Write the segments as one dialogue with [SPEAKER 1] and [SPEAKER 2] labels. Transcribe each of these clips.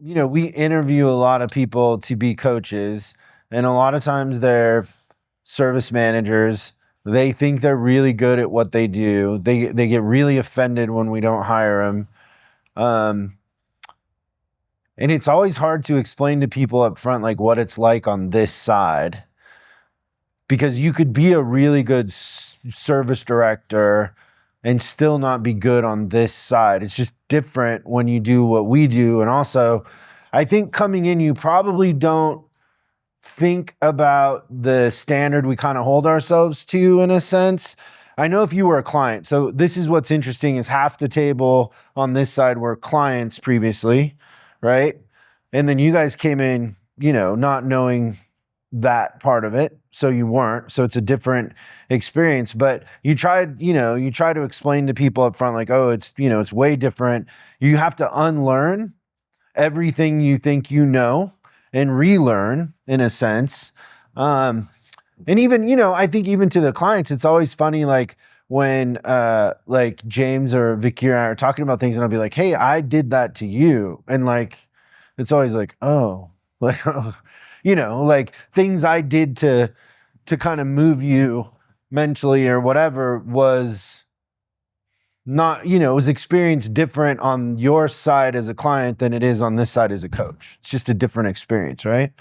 [SPEAKER 1] we interview a lot of people to be coaches, and a lot of times they're service managers. They think they're really good at what they do. They get really offended when we don't hire them. And it's always hard to explain to people up front, like, what it's like on this side, because you could be a really good service director and still not be good on this side. It's just different when you do what we do. And also, I think coming in, you probably don't think about the standard we kind of hold ourselves to, in a sense. I know if you were a client, so this is what's interesting, is half the table on this side were clients previously, right? And then you guys came in, not knowing that part of it, so you weren't. So it's a different experience. But you try to explain to people up front, like, oh, it's it's way different. You have to unlearn everything you think you know and relearn, in a sense. And even, I think even to the clients, it's always funny, like when like James or Vicky and I are talking about things, and I'll be like, hey, I did that to you. And like, it's always like, oh, like, like things I did to kind of move you mentally or whatever was not, it was experienced different on your side as a client than it is on this side as a coach. It's just a different experience, right?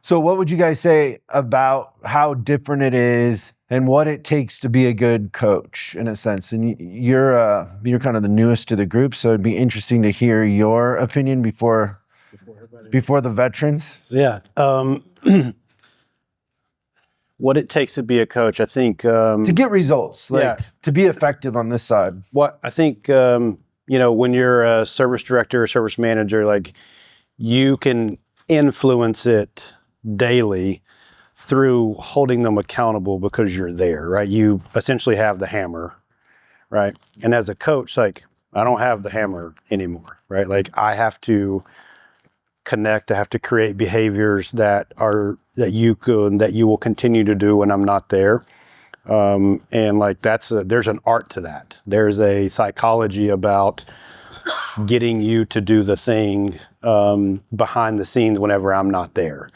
[SPEAKER 1] So what would you guys say about how different it is and what it takes to be a good coach, in a sense? And you're kind of the newest to the group, so it'd be interesting to hear your opinion before the veterans.
[SPEAKER 2] Yeah. What it takes to be a coach, I think.
[SPEAKER 1] To get results, to be effective on this side.
[SPEAKER 2] What I think, when you're a service director or service manager, like, you can influence it daily through holding them accountable because you're there, right? You essentially have the hammer, right? And as a coach, like, I don't have the hammer anymore, right? Like, I have to connect. I have to create behaviors that you will continue to do when I'm not there. And like, there's an art to that. There's a psychology about getting you to do the thing behind the scenes whenever I'm not there.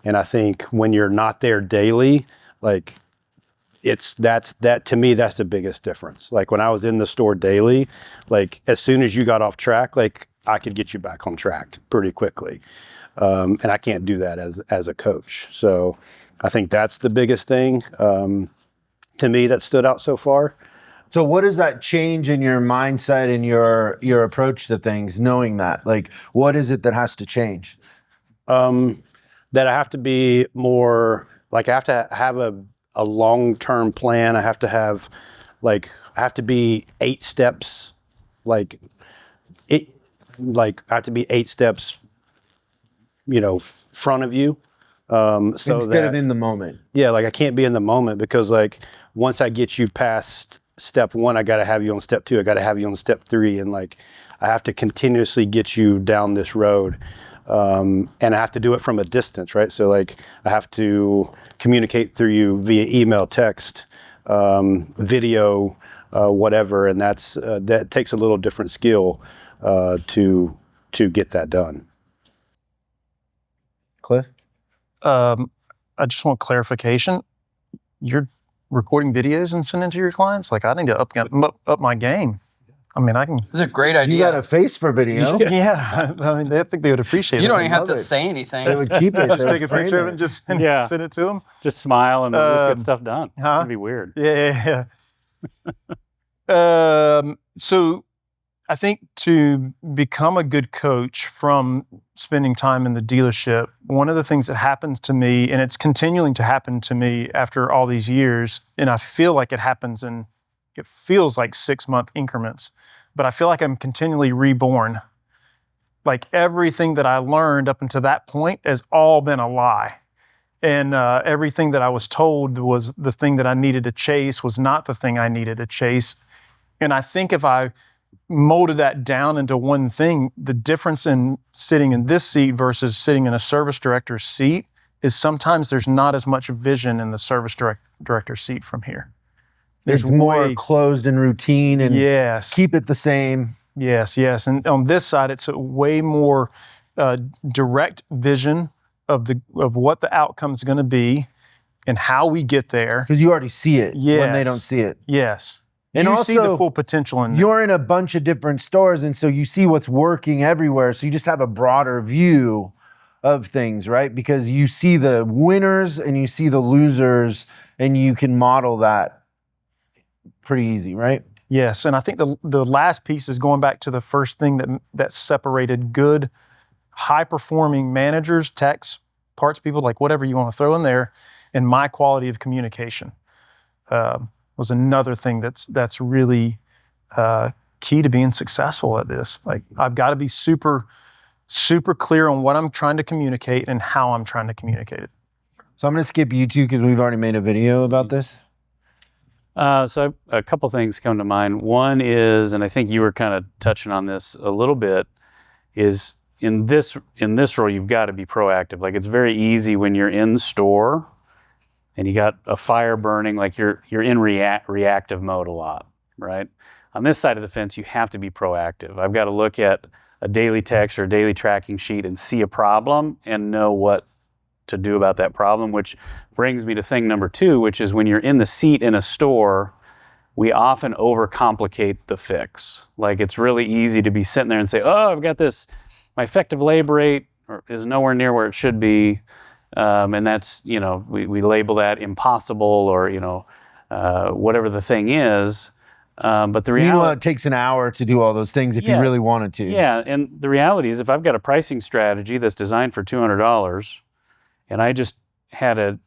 [SPEAKER 2] And I think when you're not there daily, like, that to me, that's the biggest difference. Like, when I was in the store daily, like, as soon as you got off track, like, I could get you back on track pretty quickly. And I can't do that as a coach. So I think that's the biggest thing to me that stood out so far.
[SPEAKER 1] So what does that change in your mindset and your approach to things, knowing that? Like, what is it that has to change?
[SPEAKER 2] That I have to be more, like, I have to have a long-term plan. I have to be 8 steps, I have to be 8 steps, front of you. So
[SPEAKER 1] instead of in the moment.
[SPEAKER 2] Yeah, like, I can't be in the moment, because, like, once I get you past step 1, I got to have you on step 2. I got to have you on step 3. And, like, I have to continuously get you down this road. And I have to do it from a distance, right? So, like, I have to communicate through you via email, text, video, whatever. And that takes a little different skill to get that done.
[SPEAKER 1] Cliff?
[SPEAKER 3] I just want clarification. You're recording videos and sending to your clients? Like, I need to up my game. I mean, I can.
[SPEAKER 4] It's a great idea.
[SPEAKER 1] You got a face for video.
[SPEAKER 3] Yeah, I mean, I think they would appreciate it.
[SPEAKER 4] You don't even have to say anything.
[SPEAKER 1] They would keep it.
[SPEAKER 3] Just take a picture of it and just send it to them.
[SPEAKER 5] Just smile and just get stuff done. It'd be weird.
[SPEAKER 3] Yeah. So I think to become a good coach from spending time in the dealership, one of the things that happens to me, and it's continuing to happen to me after all these years, and I feel like it feels like 6-month increments, but I feel like I'm continually reborn. Like, everything that I learned up until that point has all been a lie. And everything that I was told was the thing that I needed to chase was not the thing I needed to chase. And I think if I molded that down into one thing, the difference in sitting in this seat versus sitting in a service director's seat is sometimes there's not as much vision in the service director seat from here.
[SPEAKER 1] It's more closed and routine and keep it the same.
[SPEAKER 3] Yes. And on this side, it's way more direct vision of what the outcome's going to be and how we get there.
[SPEAKER 1] Because you already see it
[SPEAKER 3] Yes.
[SPEAKER 1] when they don't see it.
[SPEAKER 3] Yes.
[SPEAKER 1] And
[SPEAKER 3] you
[SPEAKER 1] also,
[SPEAKER 3] see the full potential in
[SPEAKER 1] you're in a bunch of different stores, and so you see what's working everywhere. So you just have a broader view of things, right? Because you see the winners and you see the losers, and you can model that pretty easy, right?
[SPEAKER 3] Yes, and I think the last piece is going back to the first thing that separated good, high-performing managers, techs, parts people, like whatever you want to throw in there, and my quality of communication was another thing that's really key to being successful at this. Like, I've got to be super, super clear on what I'm trying to communicate and how I'm trying to communicate it.
[SPEAKER 1] So I'm going to skip you two because we've already made a video about this.
[SPEAKER 5] So a couple things come to mind. One is, and I think you were kind of touching on this a little bit, is in this role, you've got to be proactive. Like, it's very easy when you're in store and you got a fire burning, like you're in reactive mode a lot, right? On this side of the fence, you have to be proactive. I've got to look at a daily text or a daily tracking sheet and see a problem and know what to do about that problem, which brings me to thing number 2, which is when you're in the seat in a store, we often overcomplicate the fix. Like, it's really easy to be sitting there and say, oh, I've got this, my effective labor rate is nowhere near where it should be. And that's, we label that impossible or, whatever the thing is. But the reality,
[SPEAKER 1] meanwhile, it takes an hour to do all those things if you really wanted to.
[SPEAKER 5] Yeah, and the reality is, if I've got a pricing strategy that's designed for $200, and I just had a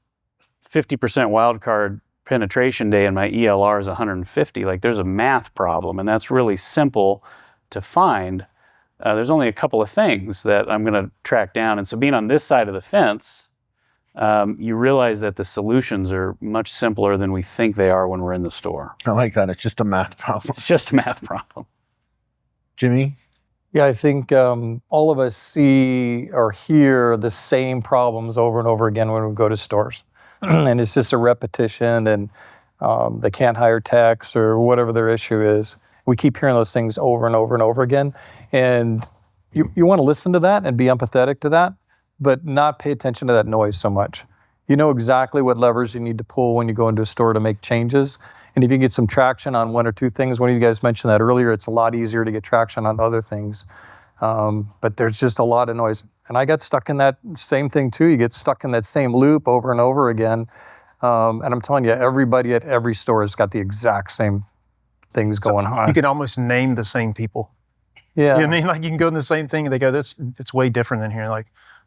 [SPEAKER 5] 50% wildcard penetration day and my ELR is 150, like, there's a math problem, and that's really simple to find. There's only a couple of things that I'm going to track down. And so being on this side of the fence, you realize that the solutions are much simpler than we think they are when we're in the store.
[SPEAKER 1] I like that. It's just a math problem.
[SPEAKER 5] It's just a math problem.
[SPEAKER 1] Jimmy?
[SPEAKER 4] Yeah, I think all of us see or hear the same problems over and over again when we go to stores. And it's just a repetition, and they can't hire techs or whatever their issue is. We keep hearing those things over and over and over again. And you want to listen to that and be empathetic to that, but not pay attention to that noise so much. You know exactly what levers you need to pull when you go into a store to make changes. And if you get some traction on 1 or 2 things, one of you guys mentioned that earlier, it's a lot easier to get traction on other things. But there's just a lot of noise. And I got stuck in that same thing too. You get stuck in that same loop over and over again. And I'm telling you, everybody at every store has got the exact same things going on.
[SPEAKER 3] You can almost name the same people.
[SPEAKER 4] Yeah.
[SPEAKER 3] You know what I mean? Like, you can go in the same thing and they go, it's way different than here. Like,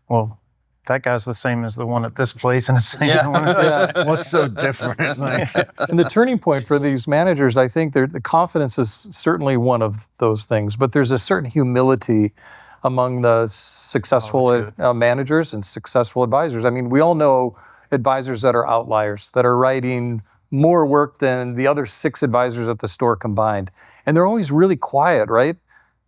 [SPEAKER 3] well, that guy's the same as the one at this place and the same one.
[SPEAKER 4] Yeah.
[SPEAKER 1] What's so different? Like,
[SPEAKER 4] And the turning point for these managers, I think the confidence is certainly one of those things, but there's a certain humility among the successful managers and successful advisors. I mean, we all know advisors that are outliers, that are writing more work than the other 6 advisors at the store combined. And they're always really quiet, right?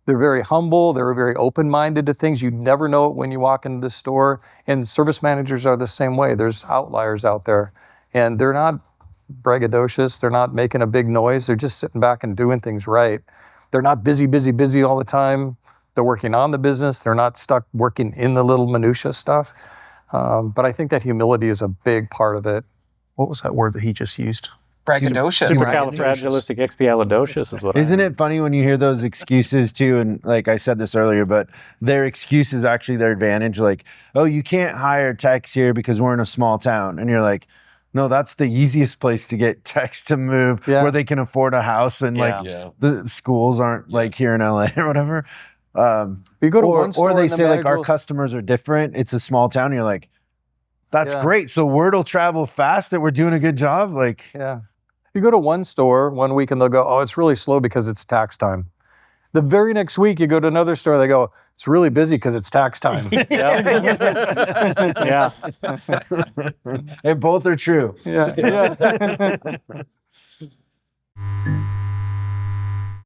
[SPEAKER 4] They're very humble. They're very open-minded to things. You never know it when you walk into the store. And service managers are the same way. There's outliers out there. And they're not braggadocious. They're not making a big noise. They're just sitting back and doing things right. They're not busy all the time. They're working on the business. They're not stuck working in the little minutia stuff. But I think that humility is a big part of it.
[SPEAKER 3] What was that word that he just used?
[SPEAKER 6] Braggadocious.
[SPEAKER 5] Supercalifragilisticexpialidocious is what
[SPEAKER 1] isn't it funny when you hear those excuses too? And like I said this earlier, but their excuse is actually their advantage. Like, oh, you can't hire techs here because we're in a small town. And you're like, no, that's the easiest place to get techs to move where they can afford a house and the schools aren't like here in LA or whatever.
[SPEAKER 4] You go to one store
[SPEAKER 1] or they
[SPEAKER 4] and the
[SPEAKER 1] say like our
[SPEAKER 4] manager
[SPEAKER 1] customers are different. It's a small town. And you're like, that's great. So word will travel fast that we're doing a good job. Like,
[SPEAKER 4] yeah. You go to one store one week and they'll go, oh, it's really slow because it's tax time. The very next week you go to another store, they go, it's really busy because it's tax time.
[SPEAKER 5] Yeah.
[SPEAKER 1] And both are true.
[SPEAKER 4] Yeah.